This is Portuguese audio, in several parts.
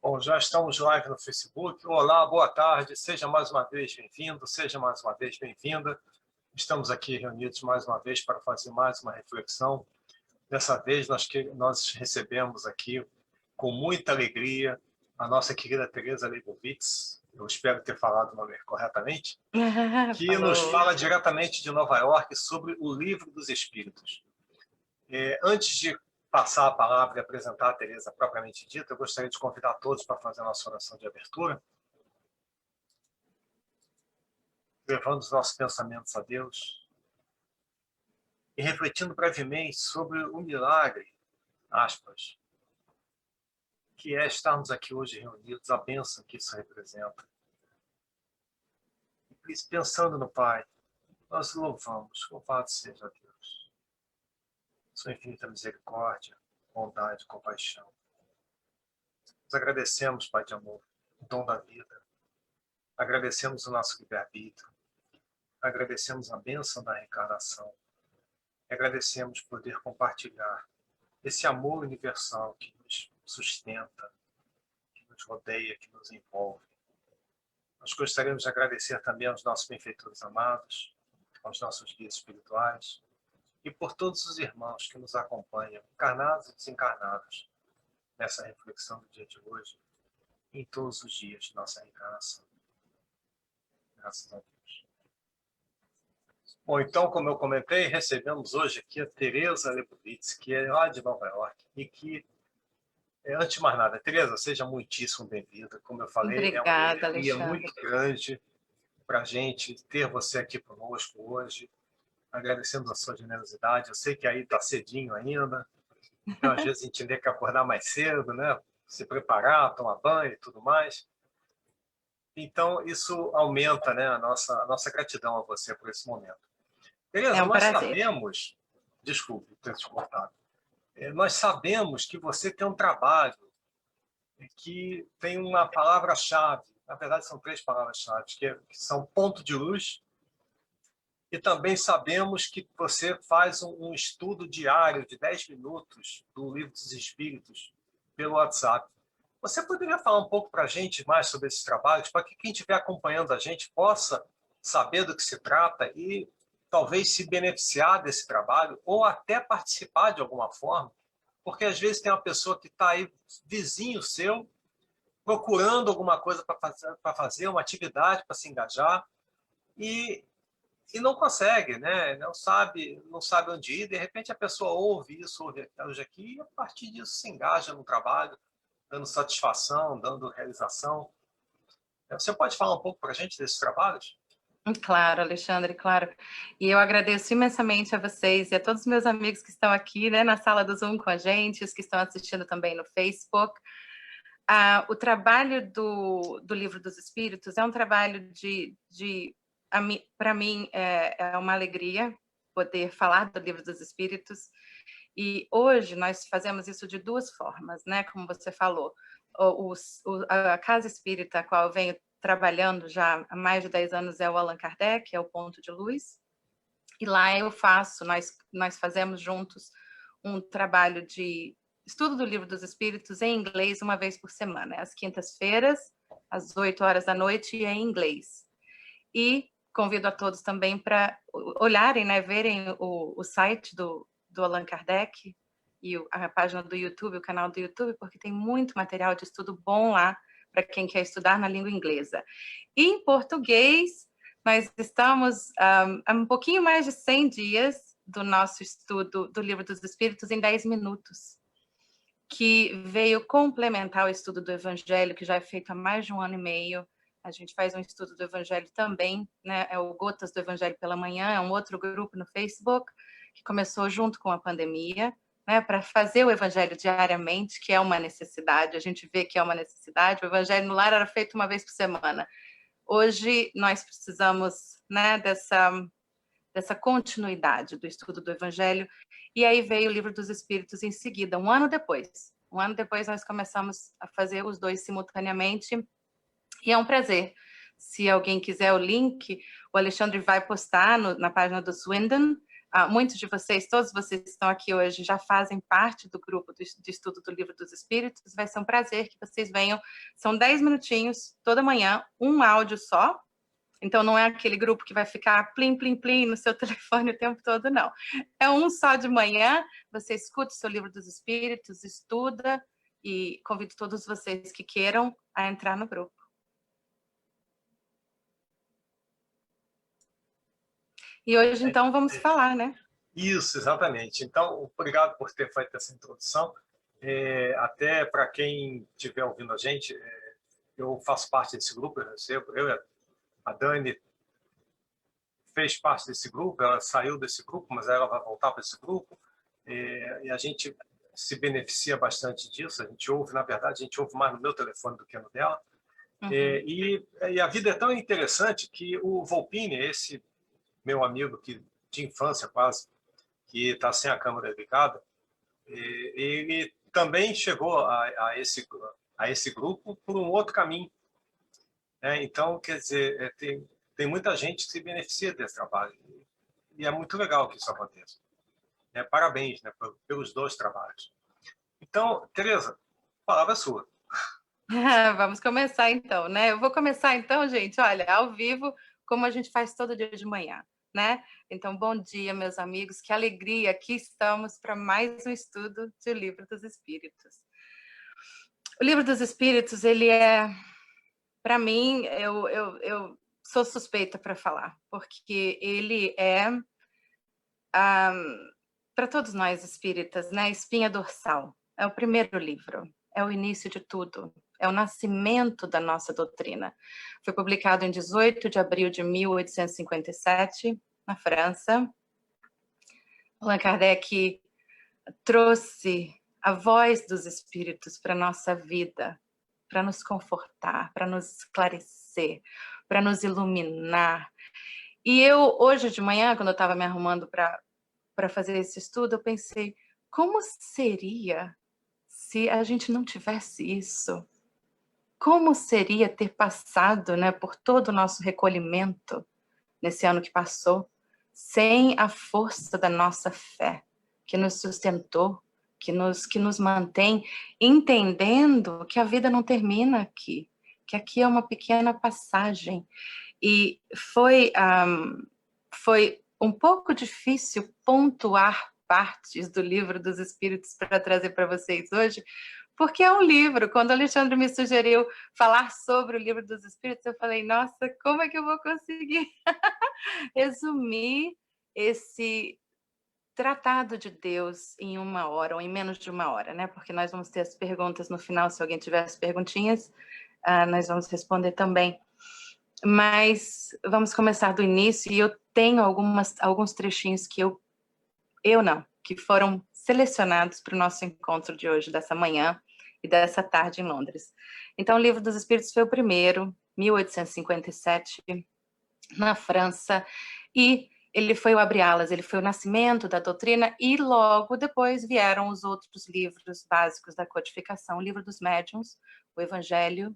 Bom, já estamos live no Facebook. Olá, boa tarde, seja mais uma vez bem-vindo, seja mais uma vez bem-vinda. Estamos aqui reunidos mais uma vez para fazer mais uma reflexão. Dessa vez nós recebemos aqui, com muita alegria, a nossa querida Teresa Leibovitz, eu espero ter falado o nome corretamente, que nos fala diretamente de Nova York sobre o Livro dos Espíritos. Antes de passar a palavra e apresentar a Teresa propriamente dita, eu gostaria de convidar todos para fazer a nossa oração de abertura, levando os nossos pensamentos a Deus e refletindo brevemente sobre o milagre, aspas, que é estarmos aqui hoje reunidos, a bênção que isso representa. E pensando no Pai, nós louvamos, louvado seja Deus. Sua infinita misericórdia, bondade, compaixão. Nós agradecemos, Pai de amor, o dom da vida. Agradecemos o nosso livre-arbítrio. Agradecemos a bênção da reencarnação. E agradecemos poder compartilhar esse amor universal que nos sustenta, que nos rodeia, que nos envolve. Nós gostaríamos de agradecer também aos nossos benfeitores amados, aos nossos guias espirituais, e por todos os irmãos que nos acompanham, encarnados e desencarnados, nessa reflexão do dia de hoje, em todos os dias de nossa reencarnação. Graças a Deus. Bom, então, como eu comentei, recebemos hoje aqui a Teresa Leibovitz, que é lá de Nova York, e que, antes de mais nada, Teresa, seja muitíssimo bem-vinda. Como eu falei, obrigada, é uma alegria Alexandre. muito grande para a gente ter você aqui conosco hoje. Agradecemos a sua generosidade. Eu sei que aí está cedinho ainda, então às vezes a gente tem que acordar mais cedo, né? Se preparar, tomar banho e tudo mais. Então isso aumenta, né, a nossa gratidão a você por esse momento. Beleza, É um nós prazer. sabemos, desculpe ter te cortado, nós sabemos que você tem um trabalho que tem uma palavra-chave, na verdade são 3 palavras-chave, que são ponto de luz. E também sabemos que você faz um estudo diário de 10 minutos do Livro dos Espíritos pelo WhatsApp. Você poderia falar um pouco para a gente mais sobre esses trabalhos, para que quem estiver acompanhando a gente possa saber do que se trata e talvez se beneficiar desse trabalho ou até participar de alguma forma? Porque às vezes tem uma pessoa que está aí, vizinho seu, procurando alguma coisa para fazer, uma atividade para se engajar, e não consegue, né? Não sabe onde ir. De repente a pessoa ouve isso, ouve aqui, e a partir disso se engaja no trabalho, dando satisfação, dando realização. Você pode falar um pouco para a gente desses trabalhos? Claro, Alexandre, claro. E eu agradeço imensamente a vocês e a todos os meus amigos que estão aqui, né, na sala do Zoom com a gente, os que estão assistindo também no Facebook. O trabalho do Livro dos Espíritos é um trabalho para mim, é uma alegria poder falar do Livro dos Espíritos. E hoje nós fazemos isso de 2 formas, né? Como você falou, a Casa Espírita, a qual eu venho trabalhando já há mais de 10 anos, é o Allan Kardec, é o Ponto de Luz. E lá nós fazemos juntos um trabalho de estudo do Livro dos Espíritos em inglês uma vez por semana, às quintas-feiras, às 8 horas da noite, e é em inglês. E convido a todos também para olharem, né, verem o site do Allan Kardec e a página do YouTube, o canal do YouTube, porque tem muito material de estudo bom lá para quem quer estudar na língua inglesa. E em português, nós estamos há um pouquinho mais de 100 dias do nosso estudo do Livro dos Espíritos em 10 minutos, que veio complementar o estudo do Evangelho, que já é feito há mais de 1 ano e meio. A gente faz um estudo do Evangelho também, né? É o Gotas do Evangelho pela Manhã, é um outro grupo no Facebook, que começou junto com a pandemia, né, para fazer o Evangelho diariamente, que é uma necessidade, a gente vê que é uma necessidade. O Evangelho no Lar era feito uma vez por semana. Hoje nós precisamos, né, dessa continuidade do estudo do Evangelho, e aí veio o Livro dos Espíritos em seguida, um ano depois nós começamos a fazer os 2 simultaneamente, e é um prazer. Se alguém quiser o link, o Alexandre vai postar na página do Swindon muitos de vocês, todos vocês que estão aqui hoje, já fazem parte do grupo de estudo do Livro dos Espíritos. Vai ser um prazer que vocês venham. São 10 minutinhos, toda manhã, um áudio só. Então, não é aquele grupo que vai ficar plim, plim, plim no seu telefone o tempo todo, não. É um só de manhã, você escuta o seu Livro dos Espíritos, estuda, e convido todos vocês que queiram a entrar no grupo. E hoje, então, vamos falar, né? Isso, exatamente. Então, obrigado por ter feito essa introdução. Até para quem estiver ouvindo a gente, eu faço parte desse grupo, a Dani fez parte desse grupo, ela saiu desse grupo, mas ela vai voltar para esse grupo, e a gente se beneficia bastante disso. A gente ouve, na verdade, a gente ouve mais no meu telefone do que no dela. Uhum. E a vida é tão interessante que o Volpini, esse meu amigo de infância quase, que está sem a câmera ligada, ele também chegou a esse grupo por um outro caminho. Então, quer dizer, tem muita gente que se beneficia desse trabalho. E é muito legal que isso aconteça. Parabéns, né, pelos dois trabalhos. Então, Tereza, a palavra é sua. Vamos começar então, né? Eu vou começar então, gente, olha, ao vivo, como a gente faz todo dia de manhã, né? Então, bom dia, meus amigos, que alegria, aqui estamos para mais um estudo do Livro dos Espíritos. O Livro dos Espíritos, ele é, para mim, eu sou suspeita para falar, porque ele é, para todos nós espíritas, né, espinha dorsal, é o primeiro livro, é o início de tudo, é o nascimento da nossa doutrina. Foi publicado em 18 de abril de 1857, na França. Allan Kardec trouxe a voz dos espíritos para a nossa vida, para nos confortar, para nos esclarecer, para nos iluminar. E eu, hoje de manhã, quando eu estava me arrumando para fazer esse estudo, eu pensei, como seria se a gente não tivesse isso? Como seria ter passado, né, por todo o nosso recolhimento nesse ano que passou, sem a força da nossa fé, que nos sustentou, que nos mantém entendendo que a vida não termina aqui, que aqui é uma pequena passagem. E foi um pouco difícil pontuar partes do Livro dos Espíritos para trazer para vocês hoje, porque é um livro. Quando o Alexandre me sugeriu falar sobre o Livro dos Espíritos, eu falei, nossa, como é que eu vou conseguir resumir esse tratado de Deus em 1 hora, ou em menos de 1 hora, né? Porque nós vamos ter as perguntas no final, se alguém tiver as perguntinhas, nós vamos responder também. Mas vamos começar do início, e eu tenho alguns trechinhos que foram selecionados para o nosso encontro de hoje, dessa manhã e dessa tarde em Londres. Então, o Livro dos Espíritos foi o primeiro, 1857, na França, e ele foi o abre-alas, ele foi o nascimento da doutrina, e logo depois vieram os outros livros básicos da codificação, o Livro dos Médiuns, o Evangelho,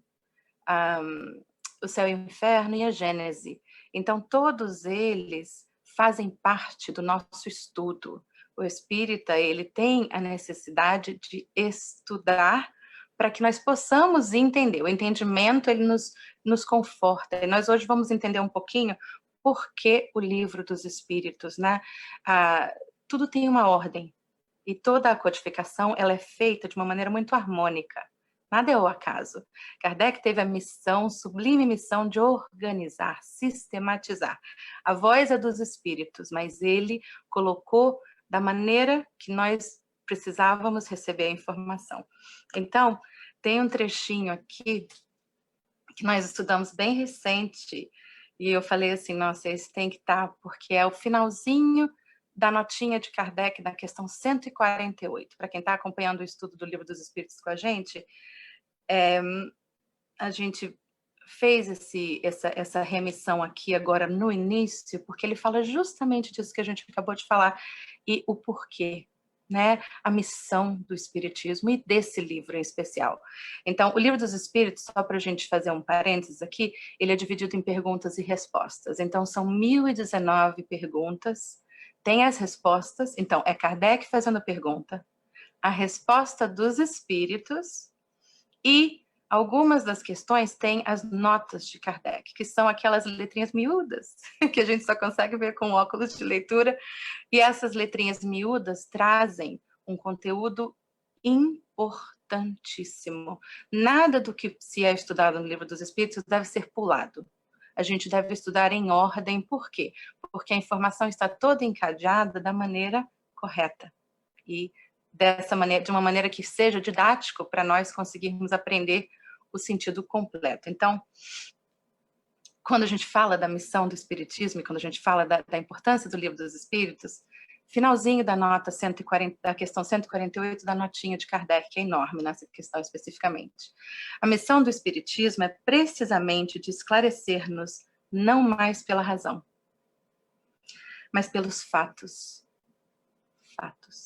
o Céu e o Inferno e a Gênese. Então, todos eles fazem parte do nosso estudo. O espírita, ele tem a necessidade de estudar para que nós possamos entender. O entendimento, ele nos conforta. E nós hoje vamos entender um pouquinho por que o Livro dos Espíritos, né? Tudo tem uma ordem. E toda a codificação, ela é feita de uma maneira muito harmônica. Nada é ao acaso. Kardec teve a missão, sublime missão, de organizar, sistematizar. A voz é dos espíritos, mas ele colocou da maneira que nós precisávamos receber a informação. Então, tem um trechinho aqui que nós estudamos bem recente, e eu falei assim, nossa, esse tem que estar, porque é o finalzinho da notinha de Kardec, da questão 148. Para quem está acompanhando o estudo do Livro dos Espíritos com a gente fez essa remissão aqui agora no início, porque ele fala justamente disso que a gente acabou de falar, e o porquê, né? A missão do Espiritismo e desse livro em especial. Então, o Livro dos Espíritos, só para a gente fazer um parênteses aqui, ele é dividido em perguntas e respostas. Então, são 1019 perguntas, tem as respostas, então é Kardec fazendo a pergunta, a resposta dos espíritos, e algumas das questões têm as notas de Kardec, que são aquelas letrinhas miúdas, que a gente só consegue ver com óculos de leitura, e essas letrinhas miúdas trazem um conteúdo importantíssimo. Nada do que se é estudado no Livro dos Espíritos deve ser pulado. A gente deve estudar em ordem, por quê? Porque a informação está toda encadeada da maneira correta. E dessa maneira, de uma maneira que seja didático para nós conseguirmos aprender o sentido completo. Então, quando a gente fala da missão do Espiritismo, e quando a gente fala da importância do Livro dos Espíritos, finalzinho da nota 140, da questão 148 da notinha de Kardec, que é enorme nessa questão especificamente. A missão do Espiritismo é precisamente de esclarecer-nos não mais pela razão, mas pelos fatos. Fatos.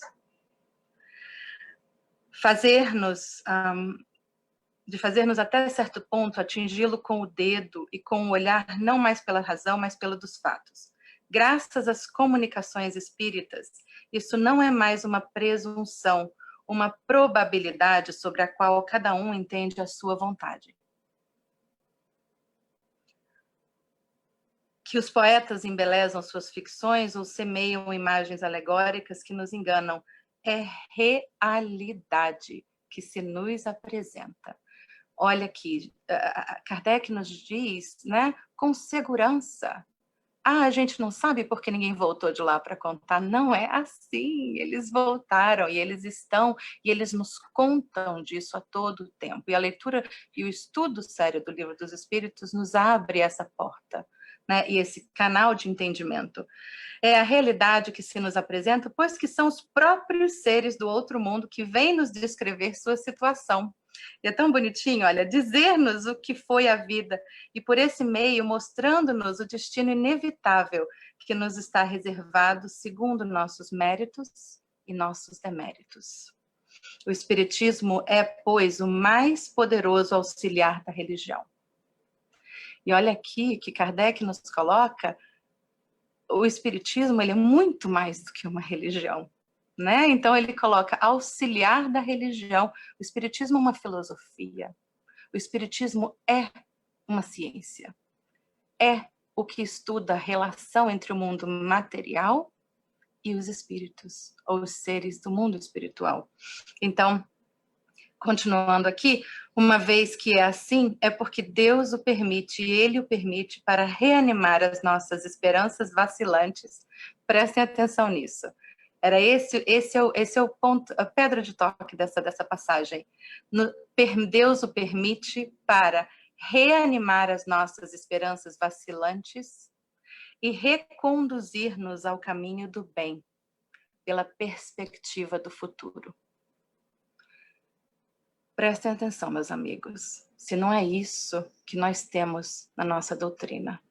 De fazermos até certo ponto atingi-lo com o dedo e com o olhar não mais pela razão, mas pelo dos fatos. Graças às comunicações espíritas, isso não é mais uma presunção, uma probabilidade sobre a qual cada um entende a sua vontade. Que os poetas embelezam suas ficções ou semeiam imagens alegóricas que nos enganam. É realidade que se nos apresenta. Olha aqui, Kardec nos diz, né, com segurança, a gente não sabe porque ninguém voltou de lá para contar. Não é assim, eles voltaram e eles estão, e eles nos contam disso a todo tempo. E a leitura e o estudo sério do Livro dos Espíritos nos abre essa porta, né, e esse canal de entendimento. É a realidade que se nos apresenta, pois que são os próprios seres do outro mundo que vêm nos descrever sua situação. E é tão bonitinho, olha, dizer-nos o que foi a vida e por esse meio mostrando-nos o destino inevitável que nos está reservado segundo nossos méritos e nossos deméritos. O Espiritismo é, pois, o mais poderoso auxiliar da religião. E olha aqui que Kardec nos coloca, o Espiritismo ele é muito mais do que uma religião. Né? Então ele coloca auxiliar da religião. O Espiritismo é uma filosofia. O Espiritismo é uma ciência. É o que estuda a relação entre o mundo material e os espíritos, ou os seres do mundo espiritual. Então, continuando aqui, uma vez que é assim, é porque Deus o permite, e Ele o permite para reanimar as nossas esperanças vacilantes. Prestem atenção nisso. Era esse é o ponto, a pedra de toque dessa passagem. Deus o permite para reanimar as nossas esperanças vacilantes e reconduzir-nos ao caminho do bem, pela perspectiva do futuro. Prestem atenção, meus amigos, se não é isso que nós temos na nossa doutrina.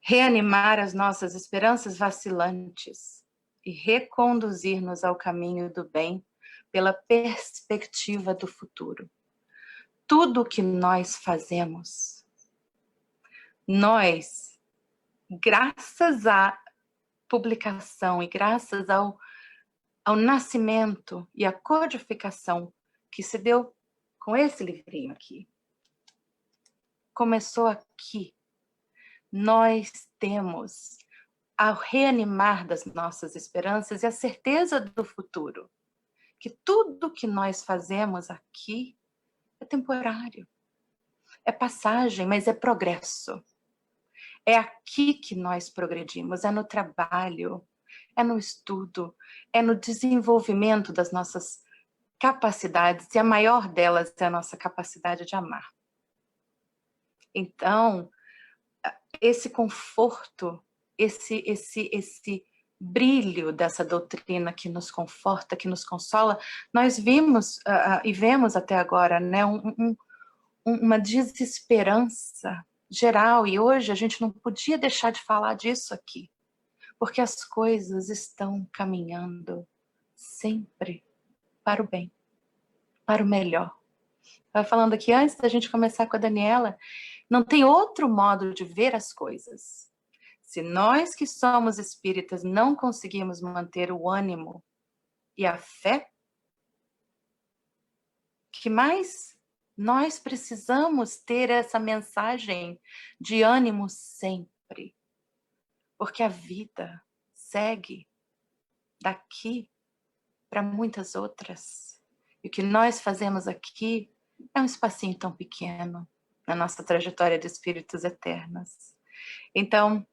Reanimar as nossas esperanças vacilantes e reconduzir-nos ao caminho do bem pela perspectiva do futuro. Tudo o que nós fazemos, nós, graças à publicação e graças ao nascimento e à codificação que se deu com esse livrinho aqui, começou aqui. Nós temos ao reanimar das nossas esperanças e a certeza do futuro, que tudo que nós fazemos aqui é temporário, é passagem, mas é progresso. É aqui que nós progredimos, é no trabalho, é no estudo, é no desenvolvimento das nossas capacidades, e a maior delas é a nossa capacidade de amar. Então, esse conforto, esse brilho dessa doutrina que nos conforta, que nos consola, nós vimos e vemos até agora, né, uma desesperança geral, e hoje a gente não podia deixar de falar disso aqui, porque as coisas estão caminhando sempre para o bem, para o melhor. Estava falando aqui antes da gente começar com a Daniela, não tem outro modo de ver as coisas. Se nós que somos espíritas não conseguimos manter o ânimo e a fé, que mais nós precisamos ter essa mensagem de ânimo sempre, porque a vida segue daqui para muitas outras. E o que nós fazemos aqui é um espacinho tão pequeno na nossa trajetória de espíritos eternos. Então,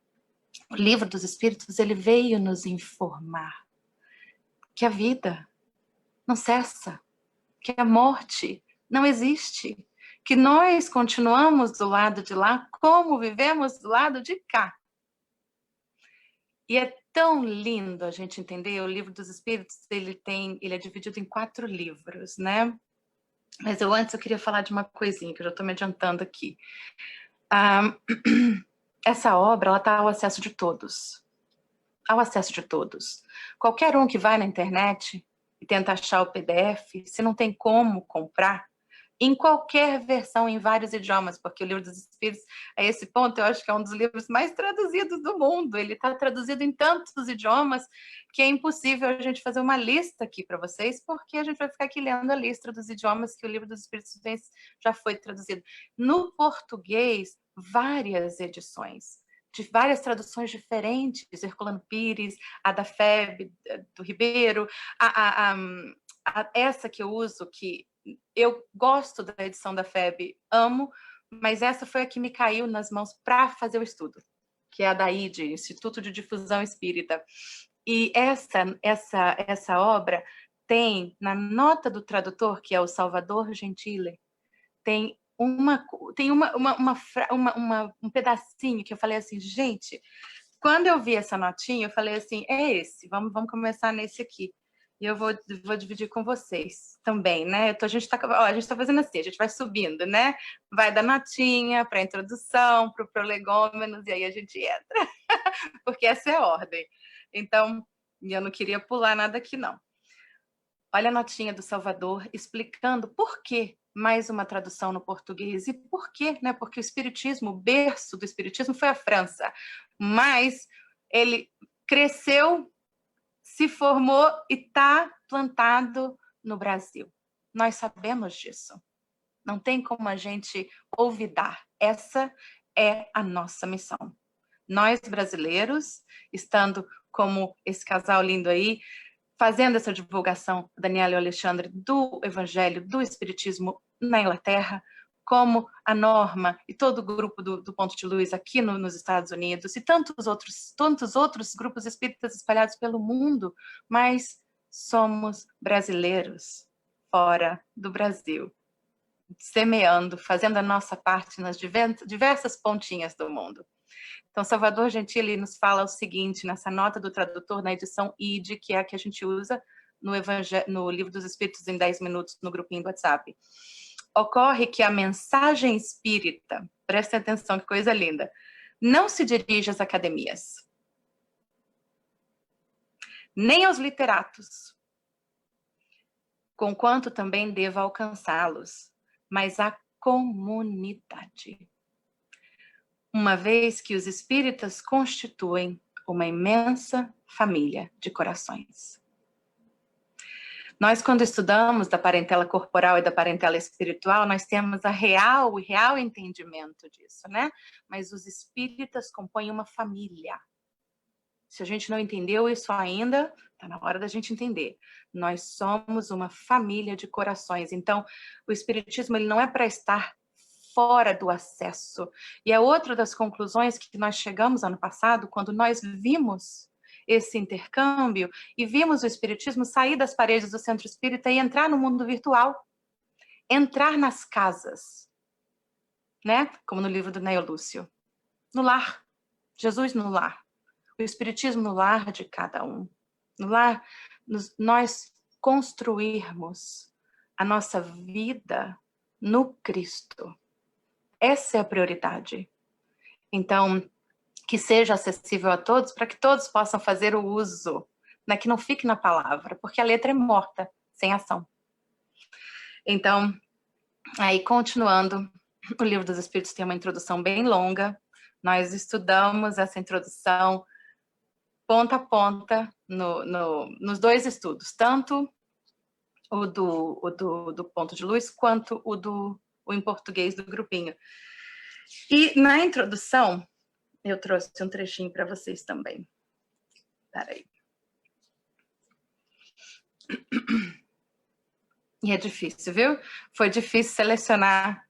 o Livro dos Espíritos, ele veio nos informar que a vida não cessa, que a morte não existe, que nós continuamos do lado de lá como vivemos do lado de cá. E é tão lindo a gente entender, o Livro dos Espíritos, ele é dividido em 4 livros, né? Mas antes eu queria falar de uma coisinha, que eu já estou me adiantando aqui. Essa obra, ela está ao acesso de todos. Ao acesso de todos. Qualquer um que vai na internet e tenta achar o PDF, se não tem como comprar, em qualquer versão, em vários idiomas, porque o Livro dos Espíritos, a esse ponto, eu acho que é um dos livros mais traduzidos do mundo. Ele está traduzido em tantos idiomas que é impossível a gente fazer uma lista aqui para vocês, porque a gente vai ficar aqui lendo a lista dos idiomas que o Livro dos Espíritos já foi traduzido. No português, várias edições, de várias traduções diferentes, Herculano Pires, a da FEB, do Ribeiro, essa que eu uso, que eu gosto da edição da FEB, amo, mas essa foi a que me caiu nas mãos para fazer o estudo, que é a da IDE, Instituto de Difusão Espírita. E essa obra tem, na nota do tradutor, que é o Salvador Gentile, tem um pedacinho que eu falei assim, gente, quando eu vi essa notinha, eu falei assim, é esse, vamos começar nesse aqui. E eu vou dividir com vocês também, né? Então, a gente tá fazendo assim, a gente vai subindo, né? Vai da notinha para a introdução, para o prolegômenos, e aí a gente entra. Porque essa é a ordem. Então, eu não queria pular nada aqui, não. Olha a notinha do Salvador explicando por que mais uma tradução no português. E por quê? Né? Porque o Espiritismo, o berço do Espiritismo foi a França. Mas ele cresceu, se formou e está plantado no Brasil. Nós sabemos disso. Não tem como a gente olvidar. Essa é a nossa missão. Nós, brasileiros, estando como esse casal lindo aí, fazendo essa divulgação, Daniela e Alexandre, do Evangelho, do Espiritismo na Inglaterra, como a Norma e todo o grupo do Ponto de Luz aqui nos Estados Unidos e tantos outros grupos espíritas espalhados pelo mundo, mas somos brasileiros fora do Brasil, semeando, fazendo a nossa parte nas diversas pontinhas do mundo. Então, Salvador Gentili nos fala o seguinte, nessa nota do tradutor, na edição ID, que é a que a gente usa no Livro dos Espíritos em 10 minutos, no grupinho do WhatsApp. Ocorre que a mensagem espírita, prestem atenção, que coisa linda, não se dirige às academias, nem aos literatos, conquanto também deva alcançá-los, mas à comunidade. Uma vez que os espíritas constituem uma imensa família de corações. Nós, quando estudamos da parentela corporal e da parentela espiritual, nós temos o real entendimento disso, né? Mas os espíritas compõem uma família. Se a gente não entendeu isso ainda, está na hora da gente entender. Nós somos uma família de corações. Então, o espiritismo ele não é para estar fora do acesso. E é outra das conclusões que nós chegamos ano passado, quando nós vimos esse intercâmbio e vimos o espiritismo sair das paredes do centro espírita e entrar no mundo virtual, entrar nas casas, né? Como no livro do Neo Lúcio. No lar. Jesus no lar. O espiritismo no lar de cada um. No lar, nós construirmos a nossa vida no Cristo. Essa é a prioridade. Então, que seja acessível a todos, para que todos possam fazer o uso, né? Que não fique na palavra, porque a letra é morta, sem ação. Então, aí continuando, o Livro dos Espíritos tem uma introdução bem longa, Nós estudamos essa introdução ponta a ponta nos dois estudos, tanto o do Ponto de Luz quanto o em português do grupinho. E na introdução, eu trouxe um trechinho para vocês também. Peraí. E é difícil, viu? Foi difícil selecionar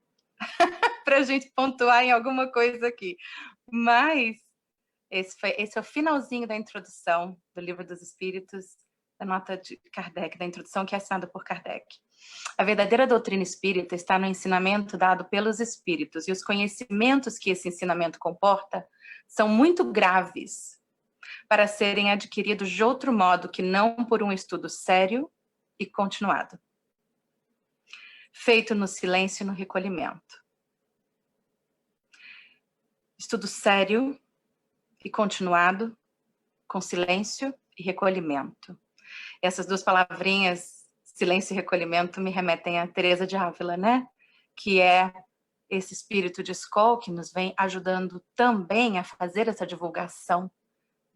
para a gente pontuar em alguma coisa aqui. Mas esse é o finalzinho da introdução do Livro dos Espíritos, da nota de Kardec, da introdução que é assinada por Kardec. A verdadeira doutrina espírita está no ensinamento dado pelos espíritos, e os conhecimentos que esse ensinamento comporta são muito graves para serem adquiridos de outro modo que não por um estudo sério e continuado, feito no silêncio e no recolhimento. Estudo sério e continuado, com silêncio e recolhimento. Essas duas palavrinhas, silêncio e recolhimento, me remetem a Teresa de Ávila, né? Que é esse espírito de escola que nos vem ajudando também a fazer essa divulgação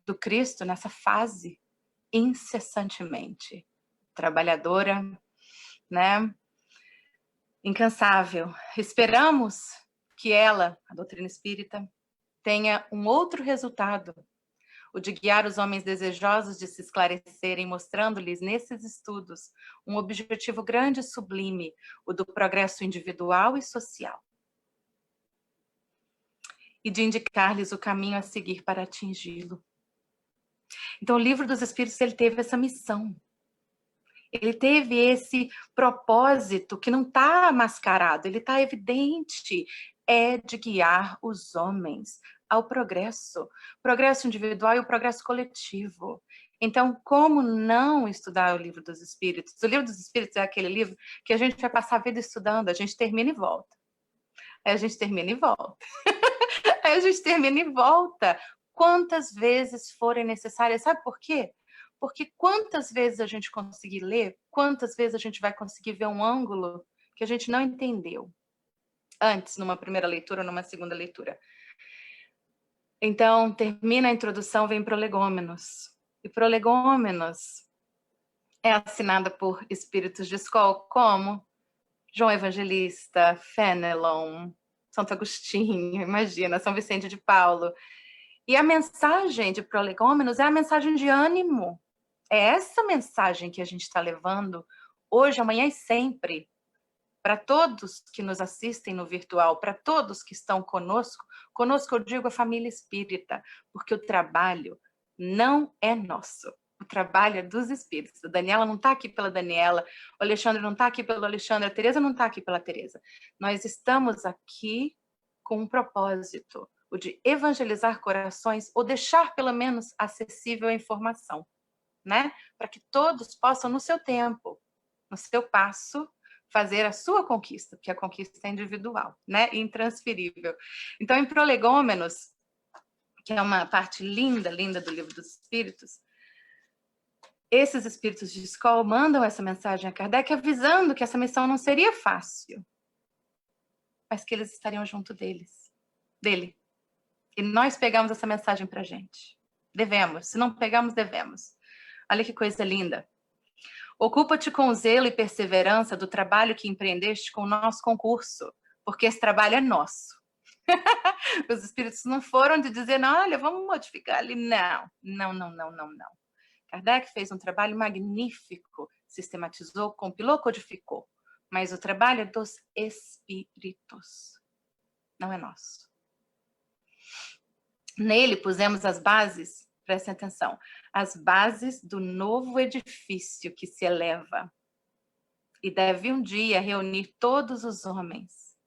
do Cristo nessa fase, incessantemente. Trabalhadora, né? Incansável. Esperamos que ela, a doutrina espírita, tenha um outro resultado, o de guiar os homens desejosos de se esclarecerem, mostrando-lhes nesses estudos um objetivo grande e sublime, o do progresso individual e social, e de indicar-lhes o caminho a seguir para atingi-lo. Então, o Livro dos Espíritos, ele teve essa missão. Ele teve esse propósito que não está mascarado, ele está evidente, é de guiar os homens ao progresso individual e o progresso coletivo. Então, como não estudar o Livro dos Espíritos? O Livro dos Espíritos é aquele livro que a gente vai passar a vida estudando, a gente termina e volta. Aí a gente termina e volta. Aí a gente termina e volta. Quantas vezes forem necessárias, sabe por quê? Porque quantas vezes a gente conseguir ler, quantas vezes a gente vai conseguir ver um ângulo que a gente não entendeu antes, numa primeira leitura, numa segunda leitura. Então, termina a introdução, vem Prolegômenos. E Prolegômenos é assinada por espíritos de escola como João Evangelista, Fenelon, Santo Agostinho, imagina, São Vicente de Paulo. E a mensagem de Prolegômenos é a mensagem de ânimo. É essa mensagem que a gente está levando hoje, amanhã e sempre, para todos que nos assistem no virtual, para todos que estão conosco eu digo a família espírita, porque o trabalho não é nosso, o trabalho é dos espíritos. A Daniela não está aqui pela Daniela, o Alexandre não está aqui pelo Alexandre, a Teresa não está aqui pela Teresa. Nós estamos aqui com um propósito, o de evangelizar corações, ou deixar pelo menos acessível a informação, né? Para que todos possam, no seu tempo, no seu passo, fazer a sua conquista, porque a conquista é individual, né? Intransferível. Então, em Prolegômenos, que é uma parte linda, linda do Livro dos Espíritos, esses espíritos de escola mandam essa mensagem a Kardec avisando que essa missão não seria fácil, mas que eles estariam junto dele. E nós pegamos essa mensagem para a gente. Devemos. Se não pegamos, devemos. Olha que coisa linda. Ocupa-te com zelo e perseverança do trabalho que empreendeste com o nosso concurso, porque esse trabalho é nosso. Os espíritos não foram de dizer, não, olha, vamos modificar ali. Não. Kardec fez um trabalho magnífico, sistematizou, compilou, codificou. Mas o trabalho é dos espíritos, não é nosso. Nele pusemos as bases, prestem atenção, as bases do novo edifício que se eleva e deve um dia reunir todos os homens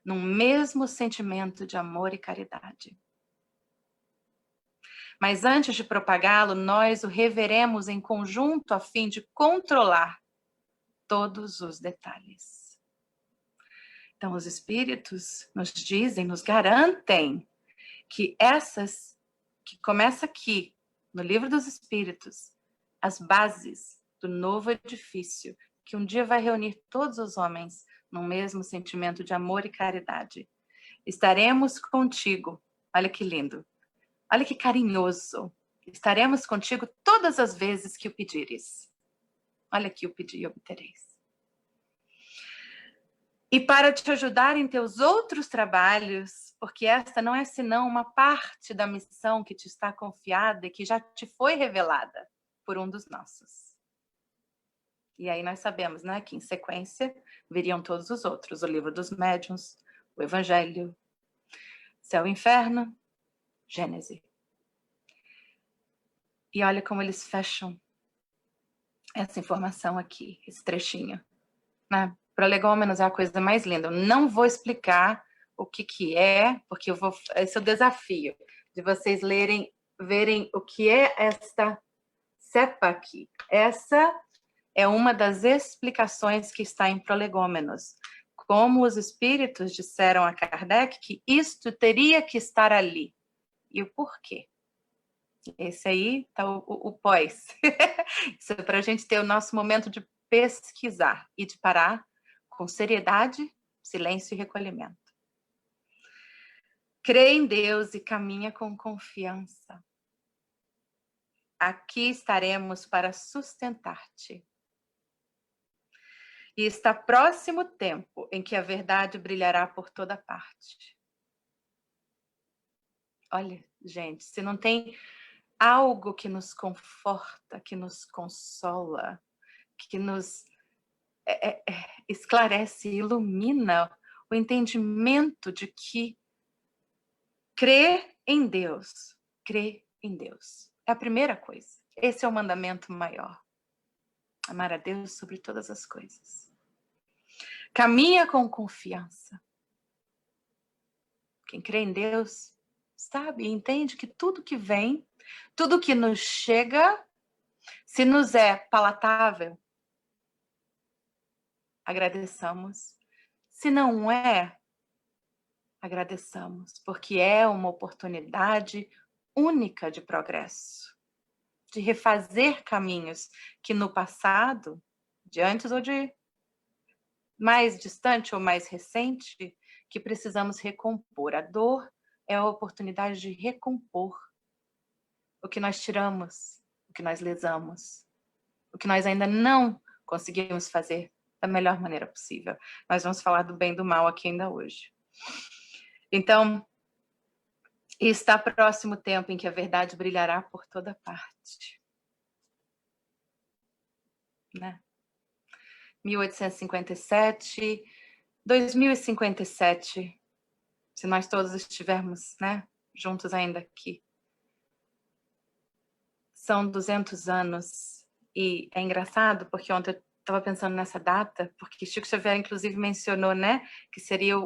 num mesmo sentimento de amor e caridade. Mas antes de propagá-lo, nós o reveremos em conjunto a fim de controlar todos os detalhes. Então, os espíritos nos dizem, nos garantem que essas, que começa aqui, no Livro dos Espíritos, as bases do novo edifício, que um dia vai reunir todos os homens num mesmo sentimento de amor e caridade. Estaremos contigo Olha que lindo. Olha que carinhoso. Estaremos contigo todas as vezes que o pedires. Olha que o pedi e obtereis. E para te ajudar em teus outros trabalhos, porque esta não é senão uma parte da missão que te está confiada e que já te foi revelada por um dos nossos. E aí nós sabemos, né, que em sequência viriam todos os outros, o livro dos médiuns, o Evangelho, Céu e Inferno, Gênese. E olha como eles fecham essa informação aqui, esse trechinho, né? Prolegômenos é a coisa mais linda. Eu não vou explicar o que é, porque esse é o desafio de vocês lerem, verem o que é esta cepa aqui. Essa é uma das explicações que está em Prolegômenos. Como os espíritos disseram a Kardec que isto teria que estar ali. E o porquê. Esse aí está o pós. Isso é para a gente ter o nosso momento de pesquisar e de parar com seriedade, silêncio e recolhimento. Crê em Deus e caminha com confiança. Aqui estaremos para sustentar-te. E está próximo o tempo em que a verdade brilhará por toda parte. Olha, gente, se não tem algo que nos conforta, que nos consola, que nos esclarece, ilumina o entendimento de que crer em Deus, crer em Deus. É a primeira coisa. Esse é o mandamento maior. Amar a Deus sobre todas as coisas. Caminha com confiança. Quem crê em Deus sabe e entende que tudo que vem, tudo que nos chega, se nos é palatável, agradeçamos. Se não é, agradeçamos, porque é uma oportunidade única de progresso, de refazer caminhos que no passado, de antes ou de mais distante ou mais recente, que precisamos recompor. A dor é a oportunidade de recompor o que nós tiramos, o que nós lesamos, o que nós ainda não conseguimos fazer da melhor maneira possível. Nós vamos falar do bem e do mal aqui ainda hoje. Então, está próximo o tempo em que a verdade brilhará por toda parte. Né? 1857, 2057, se nós todos estivermos, né, juntos ainda aqui. São 200 anos. E é engraçado, porque ontem eu estava pensando nessa data, porque Chico Xavier, inclusive, mencionou, né, que seria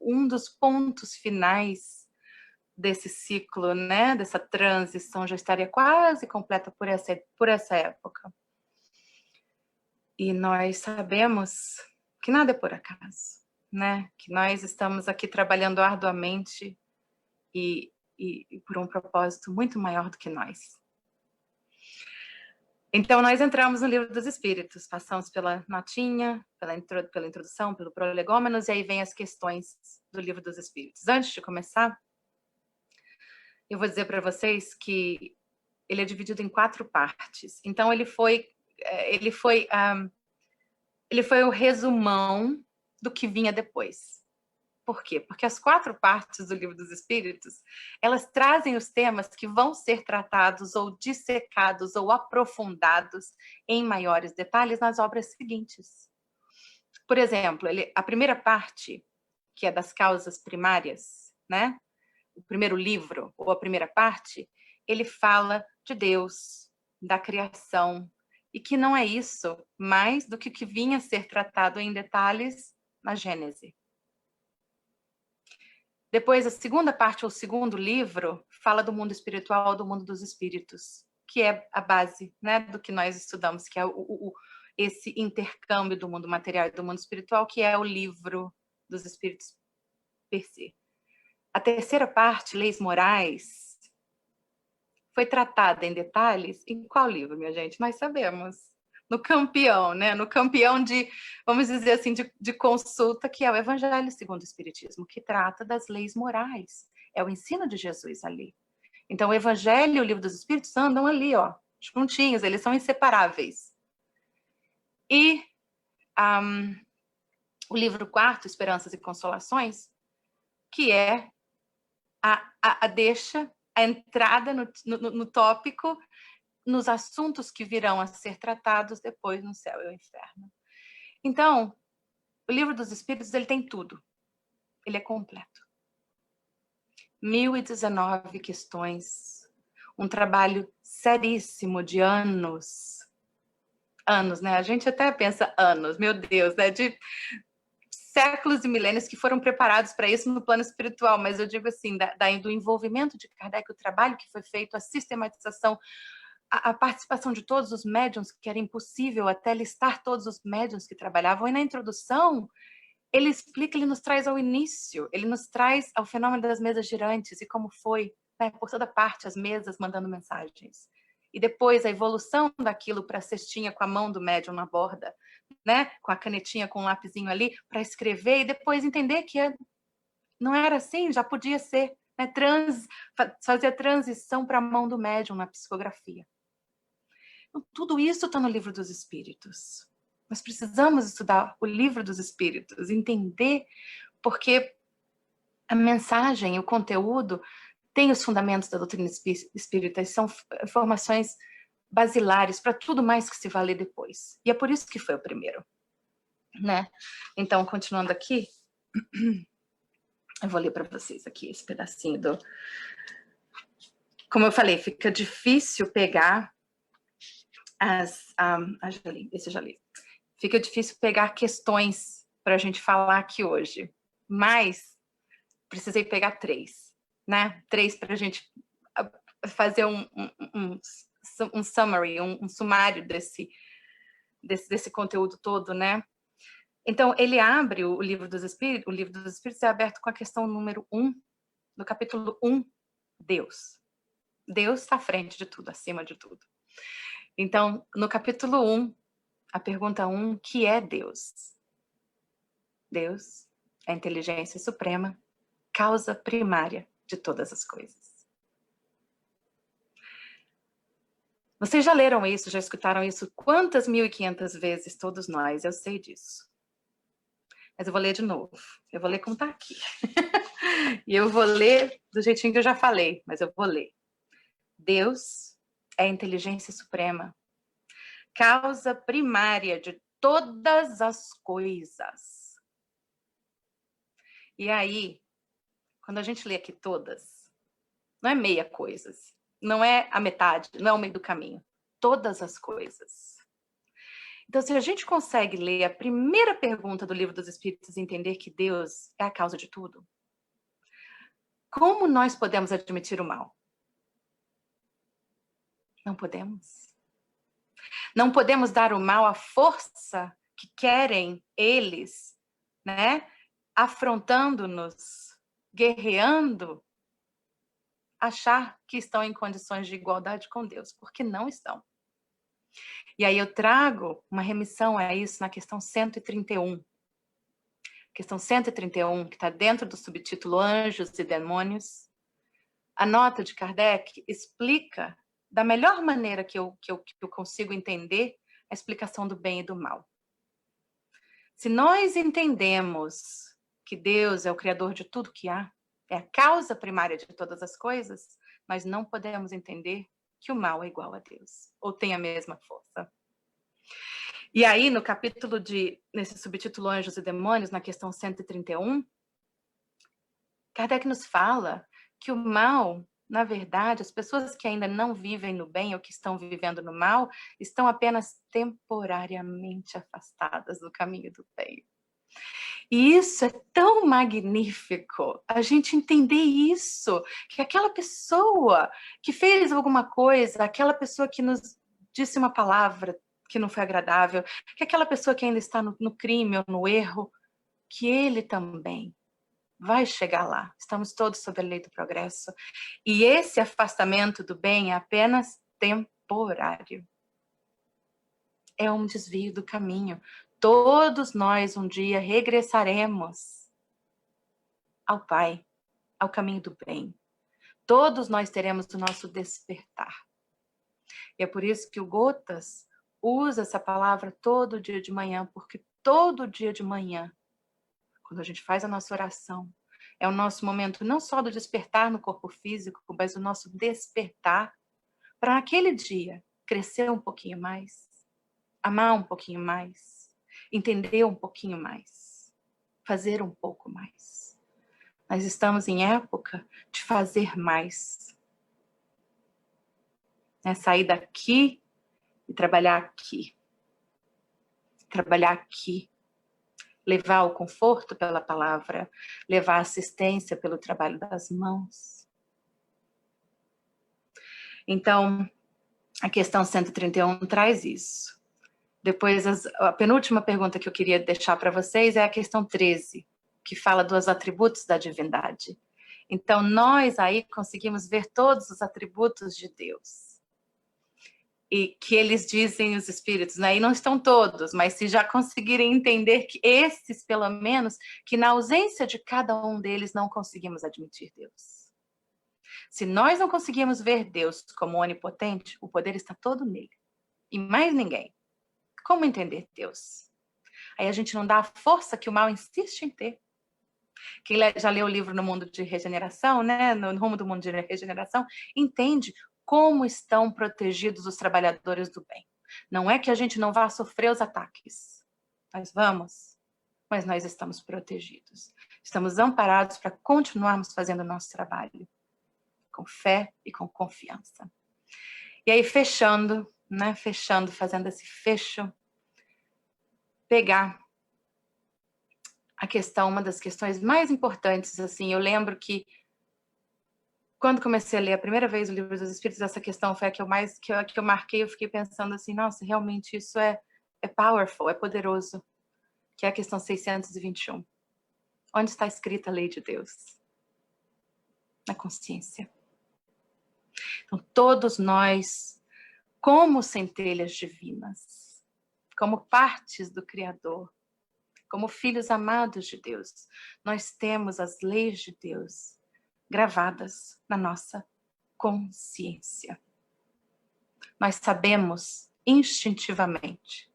um dos pontos finais desse ciclo, né, dessa transição, já estaria quase completa por essa época. E nós sabemos que nada é por acaso, né, que nós estamos aqui trabalhando arduamente e por um propósito muito maior do que nós. Então, nós entramos no Livro dos Espíritos, passamos pela notinha, pela introdução, pelo prolegômenos, e aí vem as questões do Livro dos Espíritos. Antes de começar, eu vou dizer para vocês que ele é dividido em 4 partes. Então, ele foi o resumão do que vinha depois. Por quê? Porque as 4 partes do Livro dos Espíritos, elas trazem os temas que vão ser tratados ou dissecados ou aprofundados em maiores detalhes nas obras seguintes. Por exemplo, a primeira parte, que é das causas primárias, né? O primeiro livro, ou a primeira parte, ele fala de Deus, da criação, e que não é isso mais do que o que vinha a ser tratado em detalhes na Gênese. Depois, a segunda parte, ou o segundo livro, fala do mundo espiritual, do mundo dos espíritos, que é a base, né, do que nós estudamos, que é esse intercâmbio do mundo material e do mundo espiritual, que é o livro dos espíritos per se. A terceira parte, Leis Morais, foi tratada em detalhes em qual livro, minha gente? Nós sabemos. No campeão, né? No campeão de, vamos dizer assim, de consulta, que é o Evangelho segundo o Espiritismo, que trata das leis morais. É o ensino de Jesus ali. Então, o Evangelho e o Livro dos Espíritos andam ali, ó, juntinhos, eles são inseparáveis. E o livro quarto, Esperanças e Consolações, que é a deixa, a entrada no tópico, nos assuntos que virão a ser tratados depois no céu e no inferno. Então, o Livro dos Espíritos, ele tem tudo. Ele é completo. 1019 questões, um trabalho seríssimo de anos. Anos, né? A gente até pensa anos, meu Deus, né? De séculos e milênios que foram preparados para isso no plano espiritual, mas eu digo assim, do envolvimento de Kardec, o trabalho que foi feito, a sistematização, a participação de todos os médiuns, que era impossível até listar todos os médiuns que trabalhavam, e na introdução, ele explica, ele nos traz ao início, ele nos traz ao fenômeno das mesas girantes e como foi, né, por toda parte, as mesas mandando mensagens. E depois a evolução daquilo para a cestinha com a mão do médium na borda, né, com a canetinha, com um lapisinho ali, para escrever e depois entender que não era assim, já podia ser, né, fazer a transição para a mão do médium na psicografia. Então, tudo isso está no Livro dos Espíritos. Nós precisamos estudar o Livro dos Espíritos, entender porque a mensagem, o conteúdo, tem os fundamentos da doutrina espírita, e são informações basilares para tudo mais que se vai ler depois. E é por isso que foi o primeiro, né? Então, continuando aqui, eu vou ler para vocês aqui esse pedacinho do... Como eu falei, fica difícil pegar já li, esse eu já li. Fica difícil pegar questões para a gente falar aqui hoje, mas precisei pegar 3, né? 3 para a gente fazer um summary, um sumário desse conteúdo todo, né? Então, ele abre o Livro dos Espíritos, o Livro dos Espíritos é aberto com a questão número 1, no capítulo 1, Deus. Deus está à frente de tudo, acima de tudo. Então, no capítulo 1, a pergunta 1, que é Deus? Deus é a inteligência suprema, causa primária de todas as coisas. Vocês já leram isso, já escutaram isso quantas 1.500 vezes, todos nós, eu sei disso. Mas eu vou ler de novo, eu vou ler como está aqui. E eu vou ler do jeitinho que eu já falei, mas eu vou ler. Deus é a inteligência suprema, causa primária de todas as coisas. E aí, quando a gente lê aqui todas, não é meia coisas, não é a metade, não é o meio do caminho. Todas as coisas. Então, se a gente consegue ler a primeira pergunta do Livro dos Espíritos e entender que Deus é a causa de tudo, como nós podemos admitir o mal? Não podemos. Não podemos dar o mal à força que querem eles, né? Afrontando-nos, guerreando, achar que estão em condições de igualdade com Deus, porque não estão. E aí eu trago uma remissão a isso na questão 131. Questão 131, que está dentro do subtítulo Anjos e Demônios. A nota de Kardec explica, da melhor maneira que eu consigo entender, a explicação do bem e do mal. Se nós entendemos que Deus é o criador de tudo que há, é a causa primária de todas as coisas, nós não podemos entender que o mal é igual a Deus, ou tem a mesma força. E aí, no capítulo nesse subtítulo Anjos e Demônios, na questão 131, Kardec nos fala que o mal, na verdade, as pessoas que ainda não vivem no bem ou que estão vivendo no mal, estão apenas temporariamente afastadas do caminho do bem. E isso é tão magnífico, a gente entender isso, que aquela pessoa que fez alguma coisa, aquela pessoa que nos disse uma palavra que não foi agradável, que aquela pessoa que ainda está no crime ou no erro, que ele também vai chegar lá. Estamos todos sob a lei do progresso. E esse afastamento do bem é apenas temporário. É um desvio do caminho. Todos nós um dia regressaremos ao Pai, ao caminho do bem. Todos nós teremos o nosso despertar. E é por isso que o Gotas usa essa palavra todo dia de manhã, porque todo dia de manhã, quando a gente faz a nossa oração, é o nosso momento não só do despertar no corpo físico, mas o nosso despertar para aquele dia crescer um pouquinho mais, amar um pouquinho mais, entender um pouquinho mais, fazer um pouco mais. Nós estamos em época de fazer mais. Sair daqui e trabalhar aqui. Trabalhar aqui. Levar o conforto pela palavra, levar assistência pelo trabalho das mãos. Então, a questão 131 traz isso. Depois, a penúltima pergunta que eu queria deixar para vocês é a questão 13, que fala dos atributos da divindade. Então, nós aí conseguimos ver todos os atributos de Deus. E que eles dizem, os espíritos, né? E não estão todos, mas se já conseguirem entender que esses, pelo menos, que na ausência de cada um deles não conseguimos admitir Deus. Se nós não conseguimos ver Deus como onipotente, o poder está todo nele. E mais ninguém. Como entender Deus? Aí a gente não dá a força que o mal insiste em ter. Quem já leu o livro No Mundo de Regeneração, né? No Rumo do Mundo de Regeneração, entende como estão protegidos os trabalhadores do bem. Não é que a gente não vá sofrer os ataques. Nós vamos, mas nós estamos protegidos. Estamos amparados para continuarmos fazendo o nosso trabalho. Com fé e com confiança. E aí, fechando, né? Fechando, fazendo esse fecho. Pegar a questão, uma das questões mais importantes, assim, eu lembro que quando comecei a ler a primeira vez o Livro dos Espíritos, essa questão foi a que eu marquei, eu fiquei pensando assim, nossa, realmente isso é powerful, é poderoso, que é a questão 621. Onde está escrita a lei de Deus? Na consciência. Então, todos nós, como centelhas divinas, como partes do Criador, como filhos amados de Deus, nós temos as leis de Deus gravadas na nossa consciência. Nós sabemos instintivamente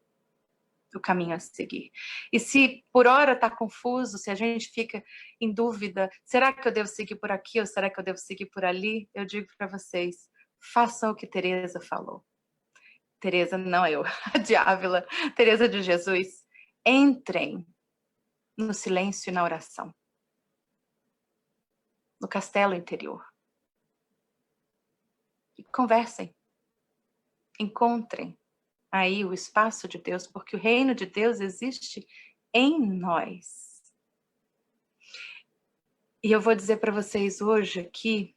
o caminho a seguir. E se por hora está confuso, se a gente fica em dúvida, será que eu devo seguir por aqui ou será que eu devo seguir por ali? Eu digo para vocês, façam o que Teresa falou. Teresa, não eu, a de Ávila, Teresa de Jesus. Entrem no silêncio e na oração. No castelo interior. E conversem. Encontrem aí o espaço de Deus, porque o reino de Deus existe em nós. E eu vou dizer para vocês hoje aqui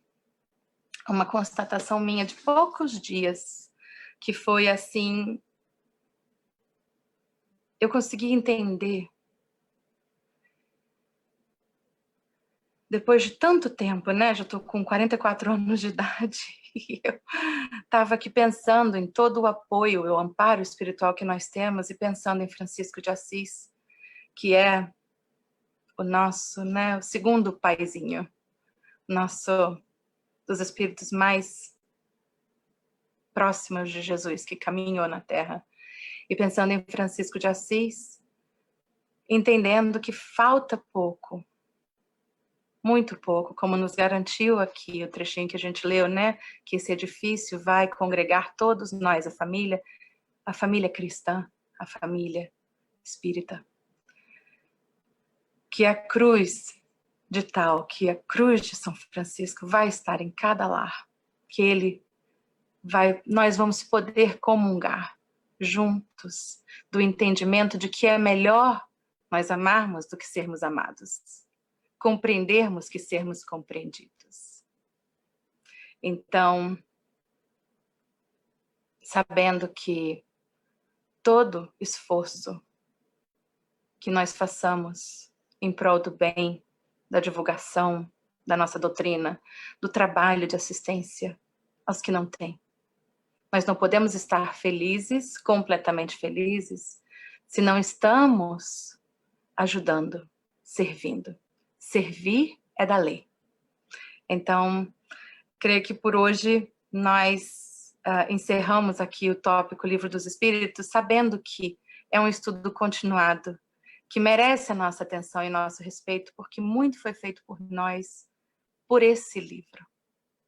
uma constatação minha de poucos dias, que foi assim, eu consegui entender, depois de tanto tempo, né, já estou com 44 anos de idade, e eu estava aqui pensando em todo o apoio, o amparo espiritual que nós temos, e pensando em Francisco de Assis, que é o nosso, né, o segundo paizinho, nosso, dos espíritos mais próximos de Jesus, que caminhou na Terra. E pensando em Francisco de Assis, entendendo que falta pouco, muito pouco, como nos garantiu aqui o trechinho que a gente leu, né? Que esse edifício vai congregar todos nós, a família cristã, a família espírita. Que a cruz de tal, que a cruz de São Francisco vai estar em cada lar, que nós vamos poder comungar juntos do entendimento de que é melhor nós amarmos do que sermos amados, compreendermos que sermos compreendidos. Então, sabendo que todo esforço que nós façamos em prol do bem, da divulgação da nossa doutrina, do trabalho de assistência aos que não têm. Nós não podemos estar felizes, completamente felizes, se não estamos ajudando, servindo. Servir é da lei. Então, creio que por hoje nós encerramos aqui o tópico Livro dos Espíritos, sabendo que é um estudo continuado, que merece a nossa atenção e nosso respeito, porque muito foi feito por nós, por esse livro,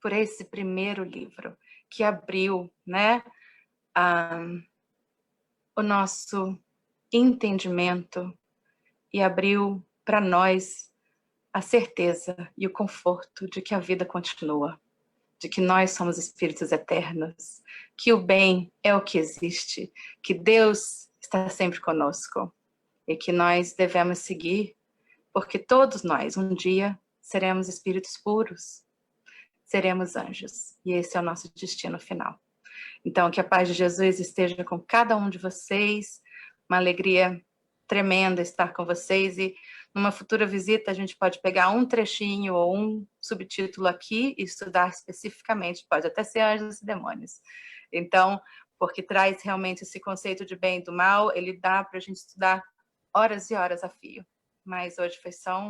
por esse primeiro livro, que abriu, né, o nosso entendimento e abriu para nós a certeza e o conforto de que a vida continua, de que nós somos espíritos eternos, que o bem é o que existe, que Deus está sempre conosco e que nós devemos seguir, porque todos nós, um dia, seremos espíritos puros, seremos anjos, e esse é o nosso destino final. Então, que a paz de Jesus esteja com cada um de vocês, uma alegria tremenda estar com vocês, e numa futura visita a gente pode pegar um trechinho ou um subtítulo aqui e estudar especificamente, pode até ser anjos e demônios. Então, porque traz realmente esse conceito de bem e do mal, ele dá para a gente estudar horas e horas a fio. Mas hoje foi só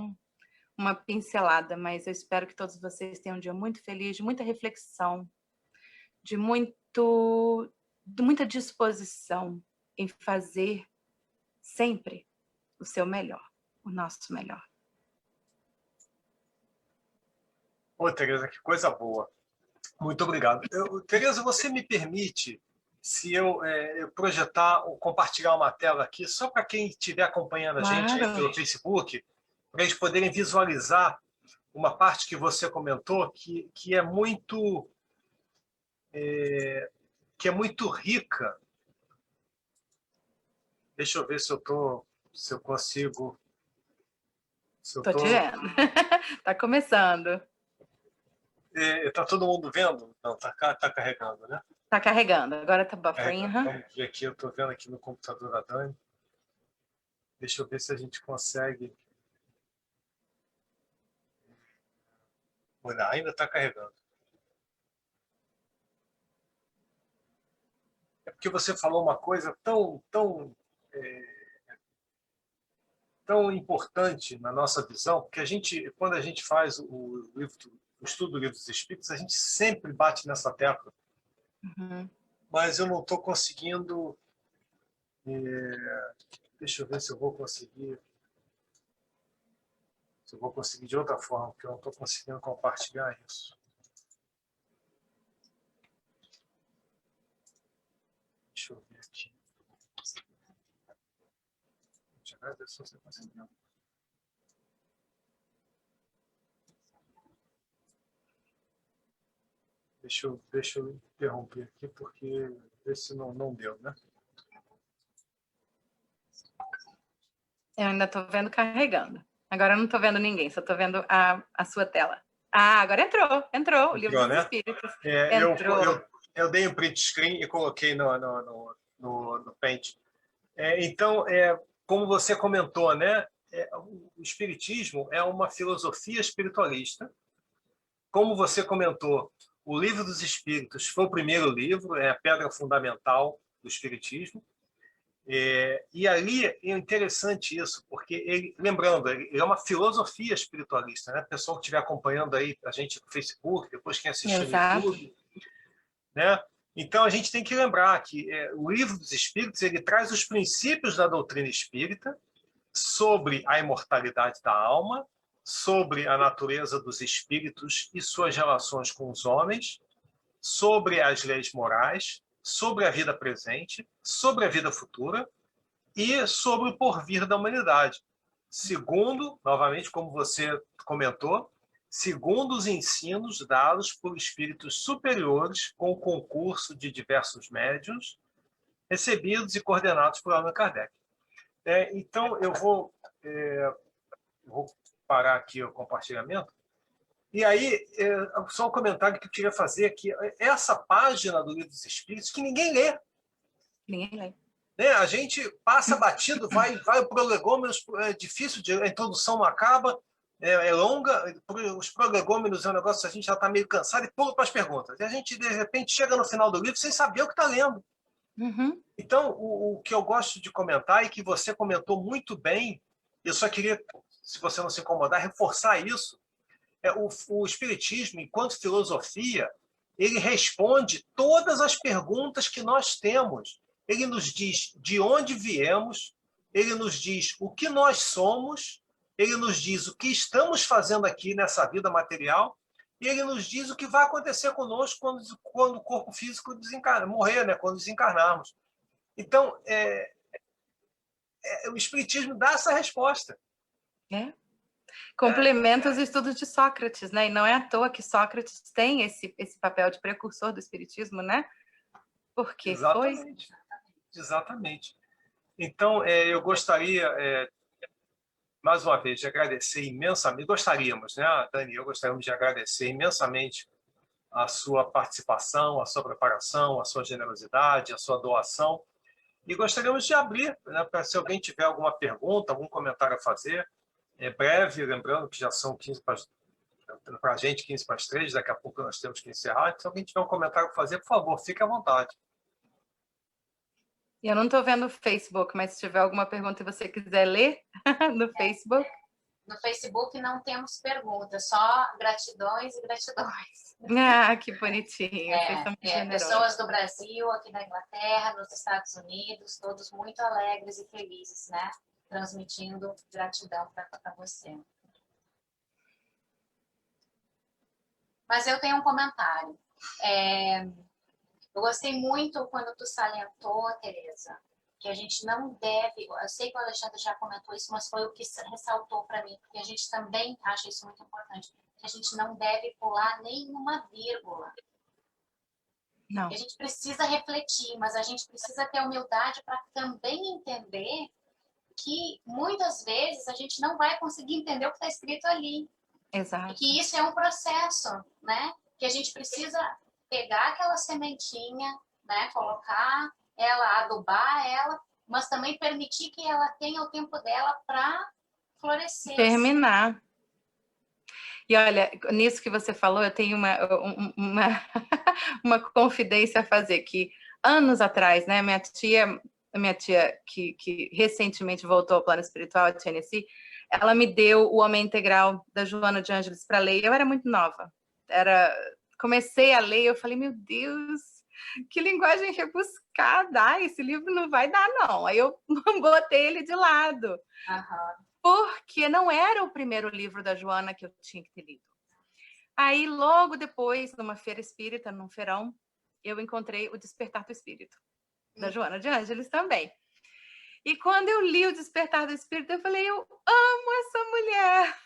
uma pincelada, mas eu espero que todos vocês tenham um dia muito feliz, de muita reflexão, de muita disposição em fazer sempre o seu melhor, o nosso melhor. Ô, Tereza, que coisa boa. Muito obrigado. Tereza, você me permite, se eu projetar ou compartilhar uma tela aqui, só para quem estiver acompanhando a gente aí pelo Facebook, para eles poderem visualizar uma parte que você comentou que é muito rica. Deixa eu ver se eu consigo. Estou te vendo. Está começando. Está todo mundo vendo? Não, está carregando, né? Está carregando. Agora está buffering. Vamos ver aqui, eu estou vendo aqui no computador da Dani. Deixa eu ver se a gente consegue. Olha, ainda está carregando. É porque você falou uma coisa tão importante na nossa visão, porque quando a gente faz o estudo do Livro dos Espíritos, a gente sempre bate nessa tecla. Uhum. Mas eu não estou conseguindo. Deixa eu ver se eu vou conseguir. Se eu vou conseguir de outra forma, porque eu não estou conseguindo compartilhar isso. Deixa eu ver aqui. Te agradeço, você conseguiu. Deixa eu interromper aqui, porque esse não deu, né? Eu ainda estou vendo carregando. Agora eu não estou vendo ninguém, só estou vendo a sua tela. Ah, agora entrou o Livro dos Espíritos. Entrou. Eu dei um print screen e coloquei no Paint. Então, como você comentou, né? O Espiritismo é uma filosofia espiritualista. Como você comentou, o Livro dos Espíritos foi o primeiro livro, é a pedra fundamental do Espiritismo. E ali é interessante isso, porque, lembrando, ele é uma filosofia espiritualista, né? O pessoal que estiver acompanhando aí a gente no Facebook, depois quem assistir no YouTube, né? Então, a gente tem que lembrar que o Livro dos Espíritos ele traz os princípios da doutrina espírita sobre a imortalidade da alma, sobre a natureza dos espíritos e suas relações com os homens, sobre as leis morais, sobre a vida presente, sobre a vida futura e sobre o porvir da humanidade. Segundo, novamente, como você comentou, segundo os ensinos dados por espíritos superiores com o concurso de diversos médiuns, recebidos e coordenados por Allan Kardec. Então, eu vou parar aqui o compartilhamento. E aí, só um comentário que eu queria fazer aqui. Essa página do Livro dos Espíritos, que ninguém lê. Ninguém lê. A gente passa batido, vai o prolegômenos, é difícil, a introdução não acaba, é longa, os prolegômenos é um negócio que a gente já está meio cansado e pula para as perguntas. E a gente, de repente, chega no final do livro sem saber o que está lendo. Uhum. Então, o que eu gosto de comentar e que você comentou muito bem, eu só queria, se você não se incomodar, reforçar isso, o Espiritismo, enquanto filosofia, ele responde todas as perguntas que nós temos. Ele nos diz de onde viemos, ele nos diz o que nós somos, ele nos diz o que estamos fazendo aqui nessa vida material, e ele nos diz o que vai acontecer conosco quando o corpo físico morrer, né? Quando desencarnarmos. Então, o Espiritismo dá essa resposta. Complementa os estudos de Sócrates, né? E não é à toa que Sócrates tem esse papel de precursor do Espiritismo, né? Porque Exatamente. foi... Exatamente. Então, eu gostaria, mais uma vez, de agradecer imensamente, gostaríamos, né, Dani, eu gostaríamos de agradecer imensamente a sua participação, a sua preparação, a sua generosidade, a sua doação, e gostaríamos de abrir, né, para se alguém tiver alguma pergunta, algum comentário a fazer, breve, lembrando que já são 15 para a gente, 15 para as 3, daqui a pouco nós temos que encerrar, então, se alguém tiver um comentário a fazer, por favor, fique à vontade. Eu não estou vendo o Facebook, mas se tiver alguma pergunta e você quiser ler no Facebook... No Facebook não temos perguntas, só gratidões e gratidões. Ah, que bonitinho. Pessoas do Brasil, aqui na Inglaterra, nos Estados Unidos, todos muito alegres e felizes, né? Transmitindo gratidão para você. Mas eu tenho um comentário. Eu gostei muito quando tu salientou, Tereza, que a gente não deve, eu sei que o Alexandre já comentou isso, mas foi o que ressaltou para mim, porque a gente também acha isso muito importante, que a gente não deve pular nenhuma vírgula. Não. A gente precisa refletir, mas a gente precisa ter humildade para também entender que muitas vezes a gente não vai conseguir entender o que está escrito ali. Exato. E que isso é um processo, né? Que a gente precisa pegar aquela sementinha, né? Colocar ela, adubar ela, mas também permitir que ela tenha o tempo dela para florescer. Terminar. E olha, nisso que você falou, eu tenho uma confidência a fazer, que anos atrás, né, minha tia que recentemente voltou ao plano espiritual, a Tennessee, ela me deu o Homem Integral da Joana de Ângeles para ler. Eu era muito nova. Comecei a ler e eu falei, meu Deus, que linguagem rebuscada, esse livro não vai dar, não. Aí eu botei ele de lado. Uhum. Porque não era o primeiro livro da Joana que eu tinha que ter lido. Aí, logo depois, numa feira espírita, num feirão, eu encontrei o Despertar do Espírito, da Joana de Ângeles também. E quando eu li o Despertar do Espírito, eu falei, eu amo essa mulher!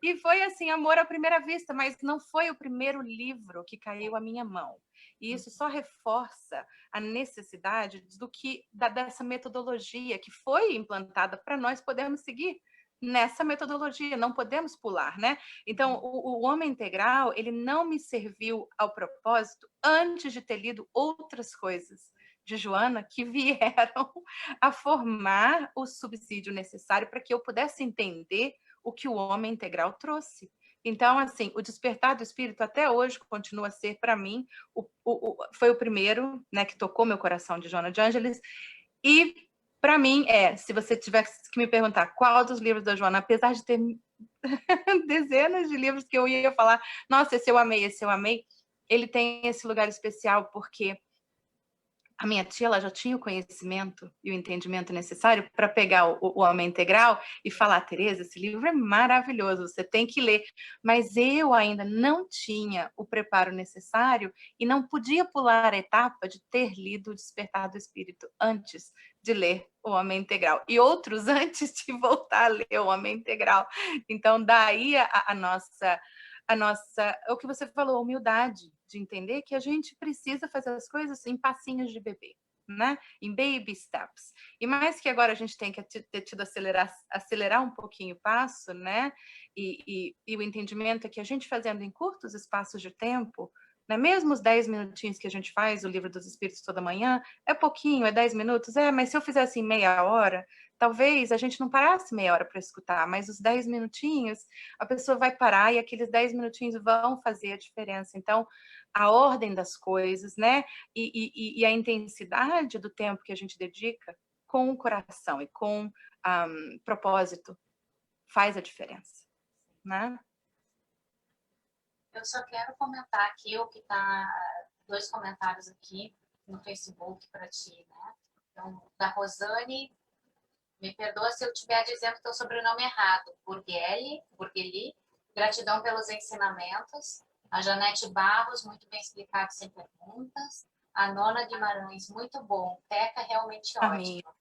E foi assim, amor à primeira vista, mas não foi o primeiro livro que caiu à minha mão. E isso só reforça a necessidade dessa metodologia que foi implantada para nós podermos seguir nessa metodologia, não podemos pular, né? Então, o Homem Integral, ele não me serviu ao propósito antes de ter lido outras coisas de Joana que vieram a formar o subsídio necessário para que eu pudesse entender o que o Homem Integral trouxe. Então, assim, o Despertar do Espírito até hoje continua a ser, para mim, foi o primeiro, né, que tocou meu coração, de Joana de Ângeles. E, para mim, se você tivesse que me perguntar qual dos livros da Joana, apesar de ter dezenas de livros que eu ia falar, nossa, esse eu amei, ele tem esse lugar especial porque a minha tia, ela já tinha o conhecimento e o entendimento necessário para pegar o Homem Integral e falar, Tereza, esse livro é maravilhoso, você tem que ler. Mas eu ainda não tinha o preparo necessário e não podia pular a etapa de ter lido o Despertar do Espírito antes de ler o Homem Integral. E outros antes de voltar a ler o Homem Integral. Então, daí a nossa, o que você falou, humildade, de entender que a gente precisa fazer as coisas em passinhos de bebê, né? Em baby steps. E mais que agora a gente tem que ter tido acelerar um pouquinho o passo, né? E o entendimento é que a gente fazendo em curtos espaços de tempo, né? Mesmo os 10 minutinhos que a gente faz o Livro dos Espíritos toda manhã, é pouquinho, é 10 minutos, mas se eu fizesse em meia hora, talvez a gente não parasse meia hora para escutar, mas os 10 minutinhos, a pessoa vai parar e aqueles 10 minutinhos vão fazer a diferença. Então, a ordem das coisas, né? E a intensidade do tempo que a gente dedica com o coração e com propósito faz a diferença, né? Eu só quero comentar aqui o que está, 2 comentários aqui no Facebook para ti, né? Então, da Rosane, me perdoa se eu estiver dizendo teu sobrenome errado, Burgeli, gratidão pelos ensinamentos. A Janete Barros, muito bem explicado, sem perguntas. A Nona Guimarães, muito bom. Teca, realmente Amém. ótimo.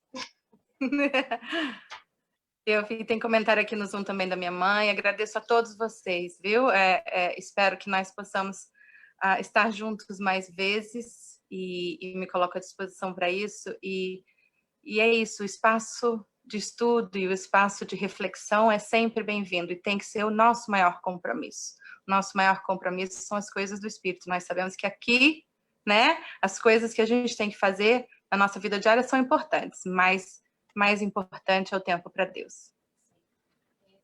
Eu vi, tem comentário aqui no Zoom também da minha mãe. Agradeço a todos vocês, viu? Espero que nós possamos estar juntos mais vezes e me coloco à disposição para isso. E é isso, o espaço de estudo e o espaço de reflexão é sempre bem-vindo e tem que ser o nosso maior compromisso. Nosso maior compromisso são as coisas do Espírito. Nós sabemos que aqui, né, as coisas que a gente tem que fazer na nossa vida diária são importantes, mas mais importante é o tempo para Deus.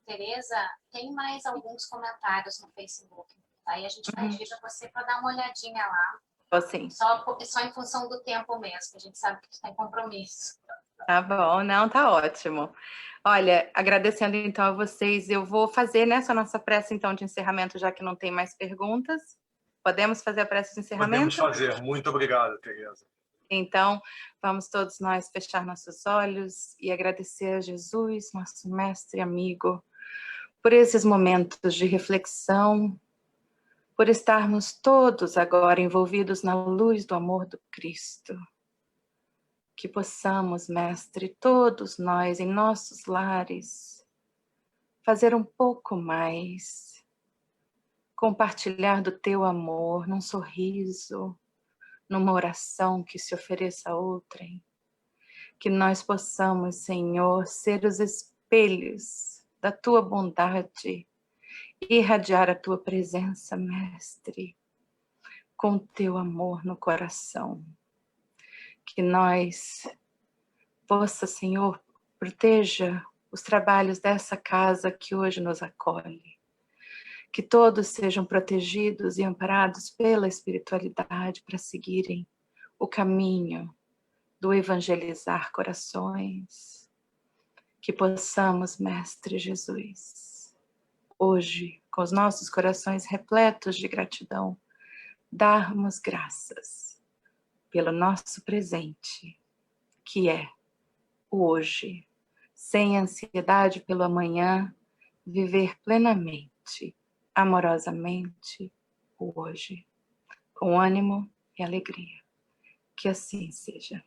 Tereza, tem mais alguns comentários no Facebook. Aí a gente vai pedir para você para dar uma olhadinha lá. Assim. Só em função do tempo mesmo, que a gente sabe que tu tem compromisso. Tá bom, não, tá ótimo. Olha, agradecendo então a vocês, eu vou fazer nessa nossa prece então de encerramento, já que não tem mais perguntas. Podemos fazer a prece de encerramento? Podemos fazer. Muito obrigado, Tereza. Então, vamos todos nós fechar nossos olhos e agradecer a Jesus, nosso mestre e amigo, por esses momentos de reflexão, por estarmos todos agora envolvidos na luz do amor do Cristo. Que possamos, mestre, todos nós em nossos lares, fazer um pouco mais, compartilhar do teu amor num sorriso, numa oração que se ofereça a outrem. Que nós possamos, Senhor, ser os espelhos da tua bondade, irradiar a tua presença, mestre, com teu amor no coração. Que nós possa, Senhor, proteja os trabalhos dessa casa que hoje nos acolhe. Que todos sejam protegidos e amparados pela espiritualidade para seguirem o caminho do evangelizar corações. Que possamos, Mestre Jesus, hoje, com os nossos corações repletos de gratidão, darmos graças pelo nosso presente, que é o hoje, sem ansiedade pelo amanhã, viver plenamente, amorosamente, o hoje, com ânimo e alegria. Que assim seja.